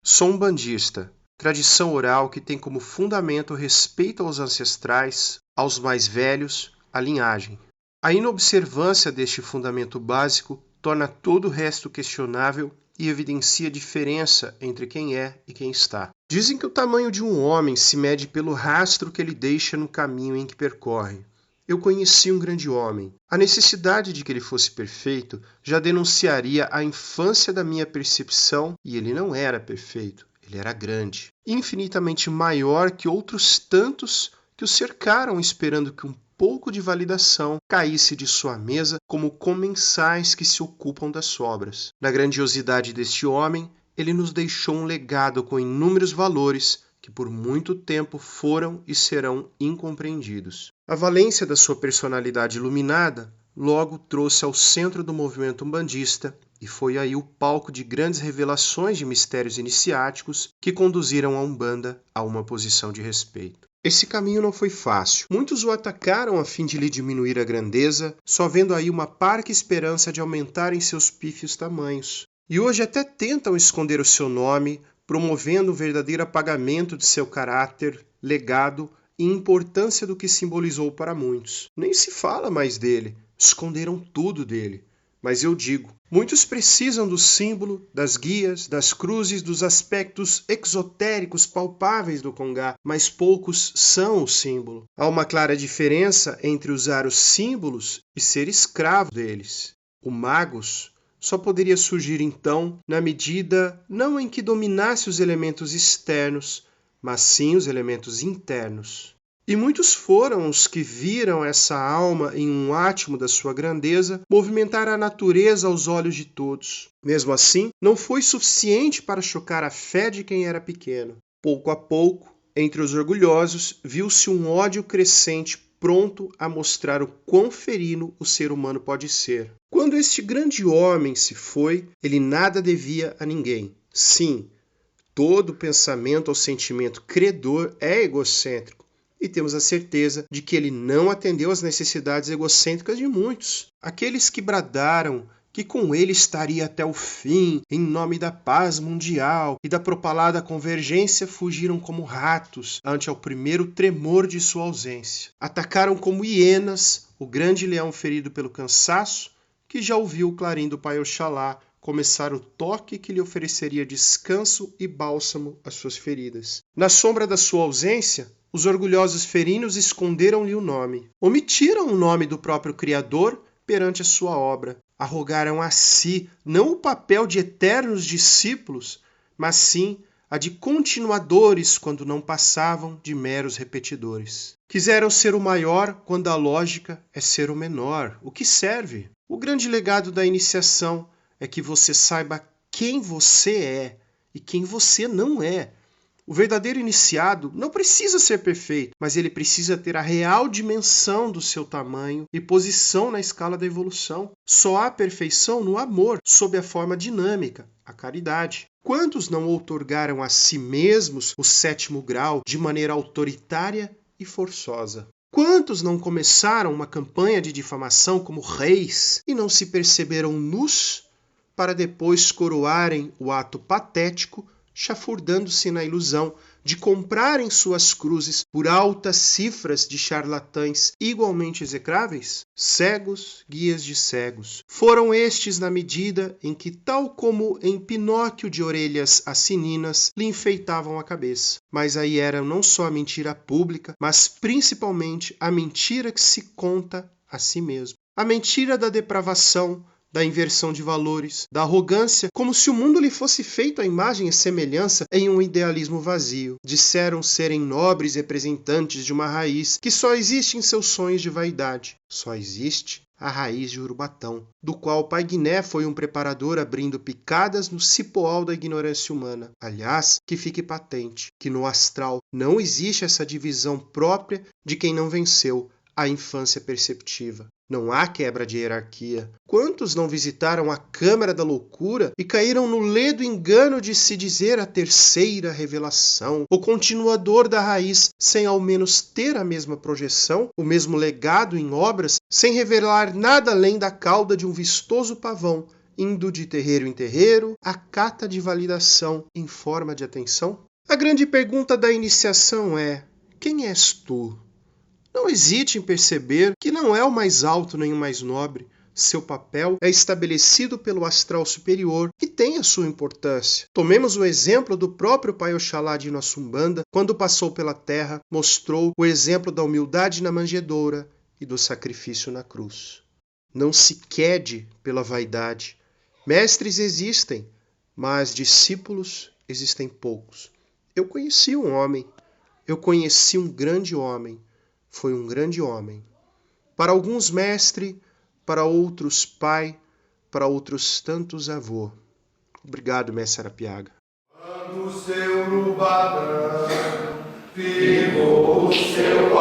Sou um bandista, tradição oral que tem como fundamento o respeito aos ancestrais, aos mais velhos, à linhagem. A inobservância deste fundamento básico torna todo o resto questionável e evidencia a diferença entre quem é e quem está. Dizem que o tamanho de um homem se mede pelo rastro que ele deixa no caminho em que percorre. Eu conheci um grande homem. A necessidade de que ele fosse perfeito já denunciaria a infância da minha percepção, e ele não era perfeito, ele era grande, infinitamente maior que outros tantos que o cercaram esperando que um pouco de validação caísse de sua mesa como comensais que se ocupam das sobras. Na grandiosidade deste homem, ele nos deixou um legado com inúmeros valores que por muito tempo foram e serão incompreendidos. A valência da sua personalidade iluminada logo trouxe ao centro do movimento umbandista e foi aí o palco de grandes revelações de mistérios iniciáticos que conduziram a Umbanda a uma posição de respeito. Esse caminho não foi fácil. Muitos o atacaram a fim de lhe diminuir a grandeza, só vendo aí uma parca esperança de aumentarem seus pífios tamanhos. E hoje até tentam esconder o seu nome, promovendo o verdadeiro apagamento de seu caráter, legado e importância do que simbolizou para muitos. Nem se fala mais dele, esconderam tudo dele. Mas eu digo, muitos precisam do símbolo, das guias, das cruzes, dos aspectos exotéricos palpáveis do Congá, mas poucos são o símbolo. Há uma clara diferença entre usar os símbolos e ser escravo deles. O Magus só poderia surgir então na medida não em que dominasse os elementos externos, mas sim os elementos internos. E muitos foram os que viram essa alma em um átimo da sua grandeza movimentar a natureza aos olhos de todos. Mesmo assim, não foi suficiente para chocar a fé de quem era pequeno. Pouco a pouco, entre os orgulhosos, viu-se um ódio crescente pronto a mostrar o quão ferino o ser humano pode ser. Quando este grande homem se foi, ele nada devia a ninguém. Sim, todo pensamento ou sentimento credor é egocêntrico, e temos a certeza de que ele não atendeu às necessidades egocêntricas de muitos. Aqueles que bradaram que com ele estaria até o fim, em nome da paz mundial e da propalada convergência, fugiram como ratos ante ao primeiro tremor de sua ausência. Atacaram como hienas o grande leão ferido pelo cansaço, que já ouviu o clarim do Pai Oxalá começar o toque que lhe ofereceria descanso e bálsamo às suas feridas. Na sombra da sua ausência, os orgulhosos ferinos esconderam-lhe o nome. Omitiram o nome do próprio Criador perante a sua obra. Arrogaram a si não o papel de eternos discípulos, mas sim a de continuadores quando não passavam de meros repetidores. Quiseram ser o maior quando a lógica é ser o menor. O que serve? O grande legado da iniciação é que você saiba quem você é e quem você não é. O verdadeiro iniciado não precisa ser perfeito, mas ele precisa ter a real dimensão do seu tamanho e posição na escala da evolução. Só há perfeição no amor, sob a forma dinâmica, a caridade. Quantos não outorgaram a si mesmos o 7º grau de maneira autoritária e forçosa? Quantos não começaram uma campanha de difamação como reis e não se perceberam nus para depois coroarem o ato patético chafurdando-se na ilusão de comprarem suas cruzes por altas cifras de charlatães igualmente execráveis? Cegos, guias de cegos. Foram estes na medida em que, tal como em Pinóquio de orelhas assininas, lhe enfeitavam a cabeça. Mas aí era não só a mentira pública, mas principalmente a mentira que se conta a si mesmo. A mentira da depravação, da inversão de valores, da arrogância, como se o mundo lhe fosse feito à imagem e semelhança em um idealismo vazio. Disseram serem nobres representantes de uma raiz que só existe em seus sonhos de vaidade. Só existe a raiz de Urubatão, do qual Pai Guiné foi um preparador abrindo picadas no cipoal da ignorância humana. Aliás, que fique patente que no astral não existe essa divisão própria de quem não venceu a infância perceptiva. Não há quebra de hierarquia. Quantos não visitaram a Câmara da Loucura e caíram no ledo engano de se dizer a terceira revelação, o continuador da raiz, sem ao menos ter a mesma projeção, o mesmo legado em obras, sem revelar nada além da cauda de um vistoso pavão indo de terreiro em terreiro, acata de validação em forma de atenção? A grande pergunta da iniciação é: quem és tu? Não hesite em perceber que não é o mais alto nem o mais nobre. Seu papel é estabelecido pelo astral superior e tem a sua importância. Tomemos o exemplo do próprio Pai Oxalá de nossa Umbanda, quando passou pela terra, mostrou o exemplo da humildade na manjedoura e do sacrifício na cruz. Não se quede pela vaidade. Mestres existem, mas discípulos existem poucos. Eu conheci um homem, eu conheci um grande homem, foi um grande homem. Para alguns mestre, para outros pai, para outros tantos avô. Obrigado, mestre Arapiaga. Quando o seu Urubatã firmou o seu